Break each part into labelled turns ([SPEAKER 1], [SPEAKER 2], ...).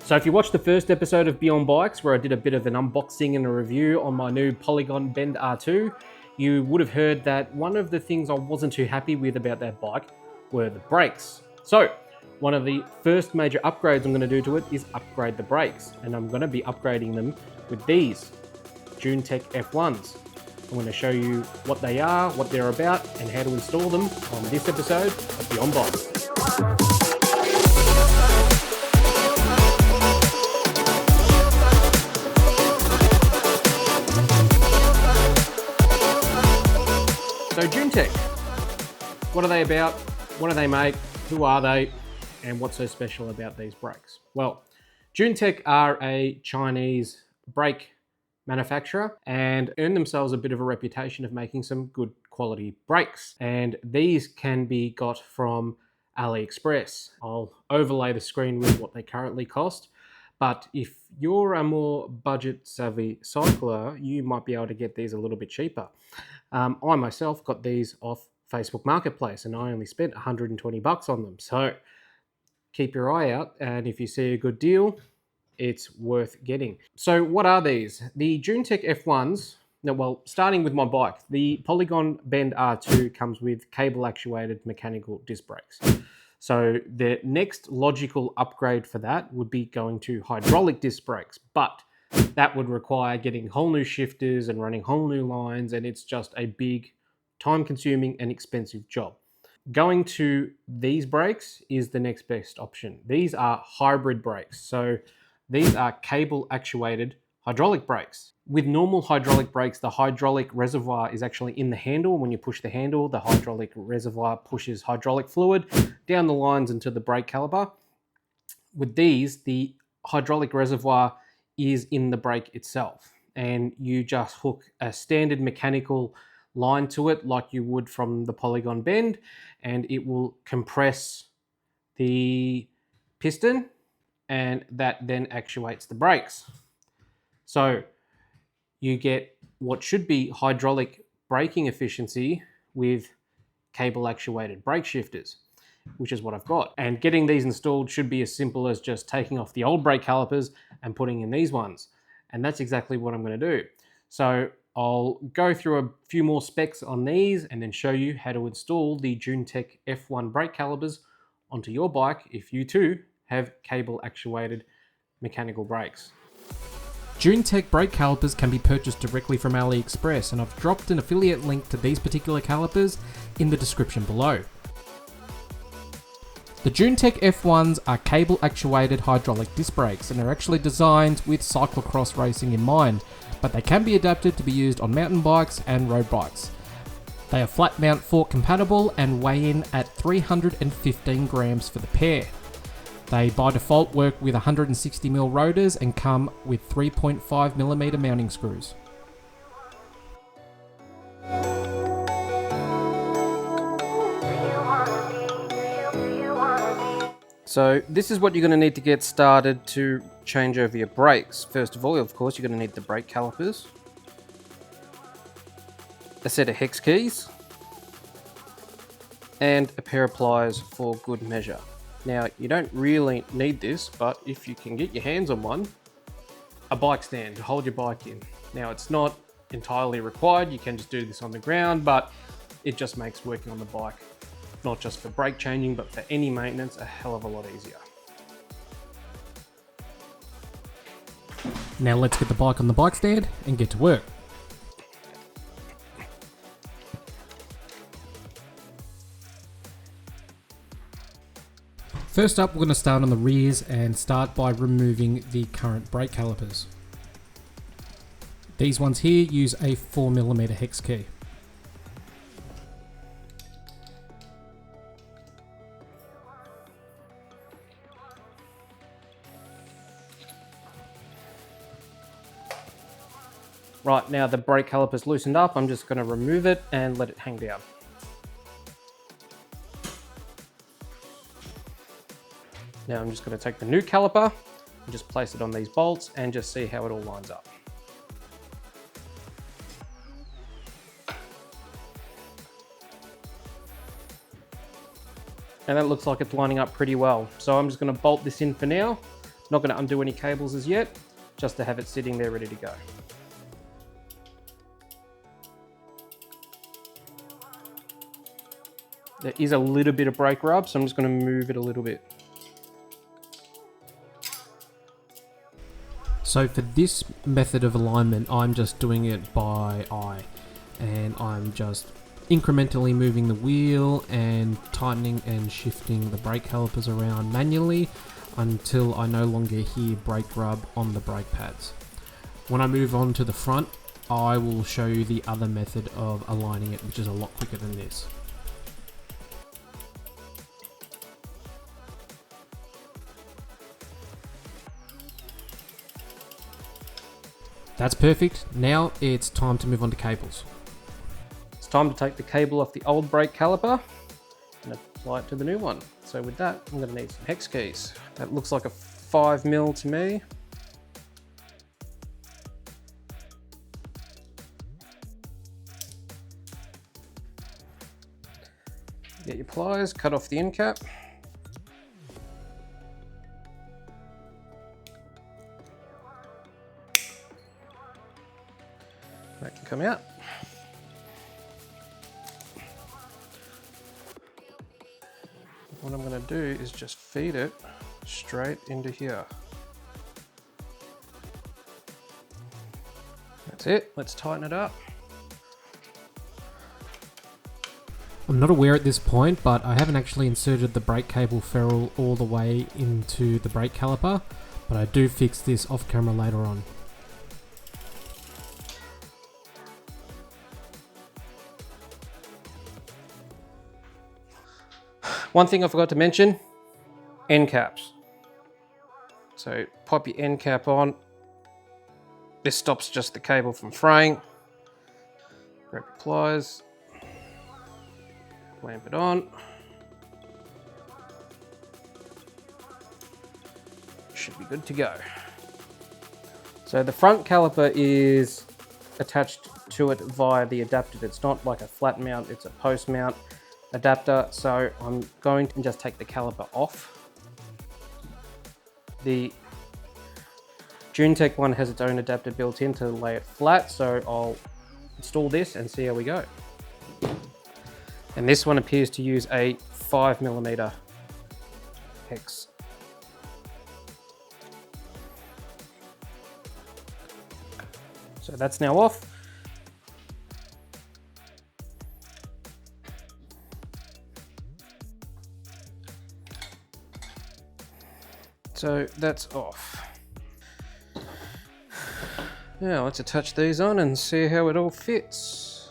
[SPEAKER 1] So if you watched the first episode of Beyond Bikes, where I did a bit of an unboxing and a review on my new Polygon Bend R2, you would have heard that one of the things I wasn't too happy with about that bike were the brakes. So one of the first major upgrades I'm going to do to it is upgrade the brakes, and I'm going to be upgrading them with these Juin Tech F1s. I'm going to show you what they are, what they're about, and how to install them on this episode of Beyond Bikes. So Juin Tech, what are they about? What do they make? Who are they? And what's so special about these brakes? Well, Juin Tech are a Chinese brake manufacturer and earned themselves a bit of a reputation of making some good quality brakes. And these can be got from Aliexpress. I'll overlay the screen with what they currently cost. But if you're a more budget savvy cycler, you might be able to get these a little bit cheaper. I myself got these off Facebook Marketplace and I only spent 120 bucks on them. So keep your eye out, and if you see a good deal, it's worth getting. So what are these? The Juin Tech F1s, now, well, starting with my bike, the Polygon Bend R2 comes with cable-actuated mechanical disc brakes. So the next logical upgrade for that would be going to hydraulic disc brakes, but that would require getting whole new shifters and running whole new lines, and it's just a big, time-consuming and expensive job. Going to these brakes is the next best option. These are hybrid brakes. So these are cable-actuated hydraulic brakes. With normal hydraulic brakes, the hydraulic reservoir is actually in the handle. When you push the handle, the hydraulic reservoir pushes hydraulic fluid down the lines into the brake caliper. With these, the hydraulic reservoir is in the brake itself, and you just hook a standard mechanical line to it like you would from the Polygon Bend, and it will compress the piston, and that then actuates the brakes. So you get what should be hydraulic braking efficiency with cable actuated brake shifters, which is what I've got. And getting these installed should be as simple as just taking off the old brake calipers and putting in these ones. And that's exactly what I'm going to do. So I'll go through a few more specs on these and then show you how to install the Juin Tech F1 brake calipers onto your bike if you too have cable actuated mechanical brakes.
[SPEAKER 2] Juin Tech brake calipers can be purchased directly from Aliexpress, and I've dropped an affiliate link to these particular calipers in the description below. The Juin Tech F1s are cable-actuated hydraulic disc brakes, and are actually designed with cyclocross racing in mind, but they can be adapted to be used on mountain bikes and road bikes. They are flat mount fork compatible and weigh in at 315 grams for the pair. They by default work with 160mm rotors and come with 3.5mm mounting screws.
[SPEAKER 1] So this is what you're going to need to get started to change over your brakes. First of all, of course, you're going to need the brake calipers, a set of hex keys, and a pair of pliers for good measure. Now, you don't really need this, but if you can get your hands on one, a bike stand to hold your bike in. Now, it's not entirely required. You can just do this on the ground, but it just makes working on the bike, not just for brake changing, but for any maintenance, a hell of a lot easier.
[SPEAKER 2] Now let's get the bike on the bike stand and get to work. First up, we're going to start on the rears and start by removing the current brake calipers. These ones here use a 4mm hex key.
[SPEAKER 1] Right, now the brake caliper's loosened up, I'm just going to remove it and let it hang down. Now I'm just going to take the new caliper and just place it on these bolts and just see how it all lines up. And that looks like it's lining up pretty well. So I'm just going to bolt this in for now, Not going to undo any cables as yet, just to have it sitting there ready to go. There is a little bit of brake rub, so I'm just going to move it a little bit.
[SPEAKER 2] So for this method of alignment, I'm just doing it by eye, and I'm just incrementally moving the wheel and tightening and shifting the brake calipers around manually until I no longer hear brake rub on the brake pads. When I move on to the front, I will show you the other method of aligning it, which is a lot quicker than this. That's perfect. Now it's time to move on to cables.
[SPEAKER 1] It's time to take the cable off the old brake caliper and apply it to the new one. So with that, I'm going to need some hex keys. That looks like a 5mm to me. Get your pliers, cut off the end cap. That can come out. What I'm going to do is just feed it straight into here. That's it. Let's tighten it up.
[SPEAKER 2] I'm not aware at this point, but I haven't actually inserted the brake cable ferrule all the way into the brake caliper, but I do fix this off camera later on.
[SPEAKER 1] One thing I forgot to mention, end caps. So pop your end cap on. This stops just the cable from fraying. Grab your pliers, clamp it on. Should be good to go. So the front caliper is attached to it via the adapter. It's not like a flat mount, it's a post mount adapter. So I'm going to just take the caliper off. The Juin Tech one has its own adapter built in to lay it flat, so I'll install this and see how we go. And this one appears to use a 5mm hex. So that's now off. So that's off. Now let's attach these on and see how it all fits.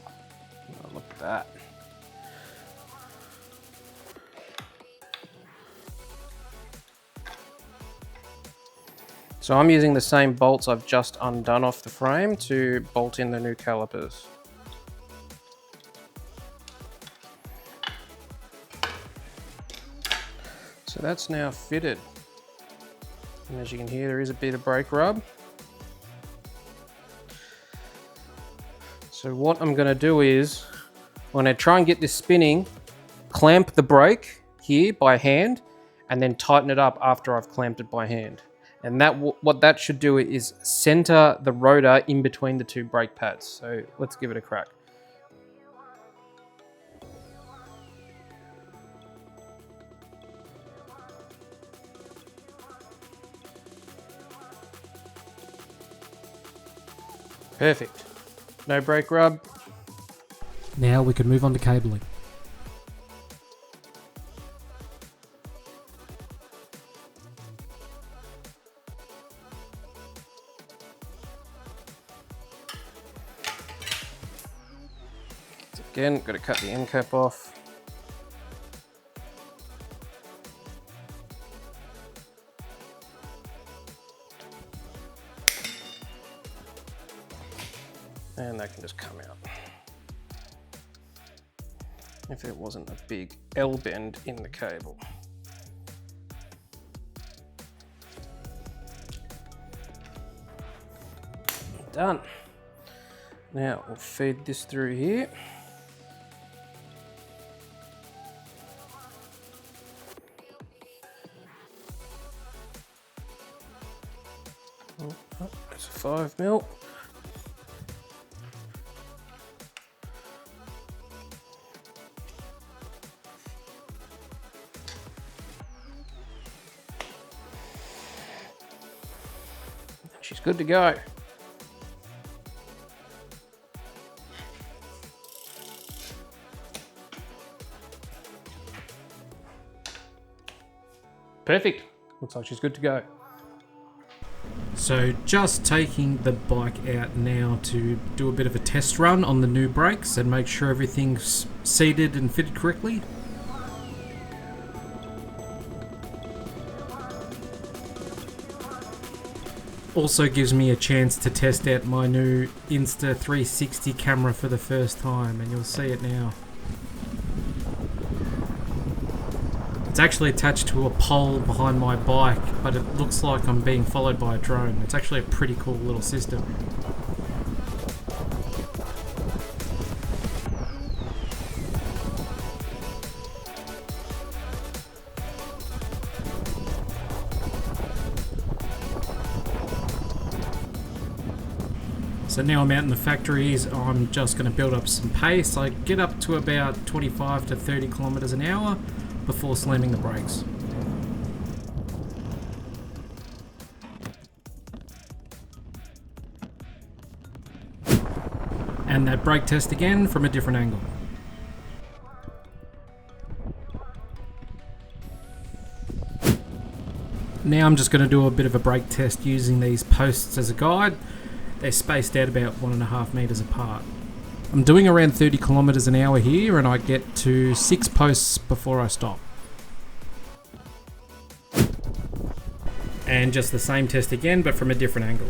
[SPEAKER 1] Oh, look at that. So I'm using the same bolts I've just undone off the frame to bolt in the new calipers. So that's now fitted. And as you can hear, there is a bit of brake rub. So what I'm going to do is, when I try and get this spinning, clamp the brake here by hand, and then tighten it up after I've clamped it by hand. And that what that should do is center the rotor in between the two brake pads. So let's give it a crack. Perfect. No brake rub.
[SPEAKER 2] Now we can move on to cabling.
[SPEAKER 1] Again, got to cut the end cap off. And that can just come out. If it wasn't a big L bend in the cable. Done. Now we'll feed this through here. It's a 5mm. She's good to go. Perfect. Looks like she's good to go. So just taking the bike out now to do a bit of a test run on the new brakes and make sure everything's seated and fitted correctly. Also gives me a chance to test out my new Insta360 camera for the first time, and you'll see it now. It's actually attached to a pole behind my bike, but it looks like I'm being followed by a drone. It's actually a pretty cool little system. So now I'm out in the factories, I'm just going to build up some pace. I get up to about 25 to 30 kilometers an hour before slamming the brakes. And that brake test again from a different angle. Now I'm just going to do a bit of a brake test using these posts as a guide. They're spaced out about 1.5 meters apart. I'm doing around 30 kilometers an hour here, and I get to 6 posts before I stop. And just the same test again, but from a different angle.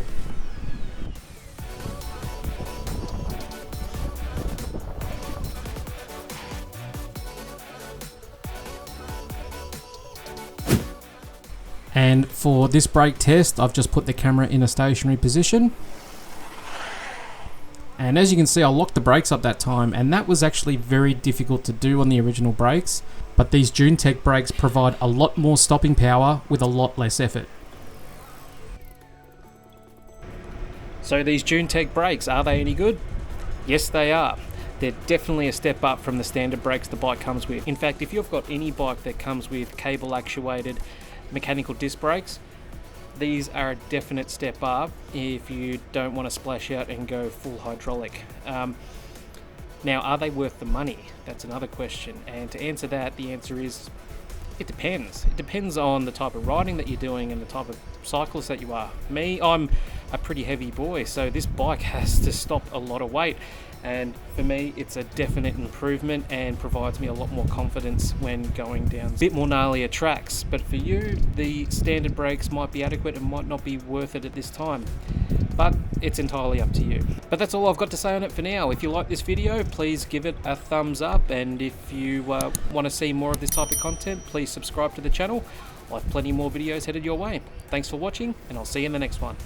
[SPEAKER 1] And for this brake test, I've just put the camera in a stationary position. And as you can see, I locked the brakes up that time, and that was actually very difficult to do on the original brakes. But these Juin Tech brakes provide a lot more stopping power with a lot less effort. So these Juin Tech brakes, are they any good? Yes, they are. They're definitely a step up from the standard brakes the bike comes with. In fact, if you've got any bike that comes with cable-actuated mechanical disc brakes, these are a definite step up if you don't want to splash out and go full hydraulic. Now, are they worth the money? That's another question. And to answer that, the answer is, it depends. It depends on the type of riding that you're doing and the type of cyclist that you are. Me, I'm a pretty heavy boy, so this bike has to stop a lot of weight. And for me, it's a definite improvement and provides me a lot more confidence when going down a bit more gnarlier tracks. But for you, the standard brakes might be adequate and might not be worth it at this time. But it's entirely up to you. But that's all I've got to say on it for now. If you like this video, please give it a thumbs up. And if you want to see more of this type of content, please subscribe to the channel. I have plenty more videos headed your way. Thanks for watching, and I'll see you in the next one.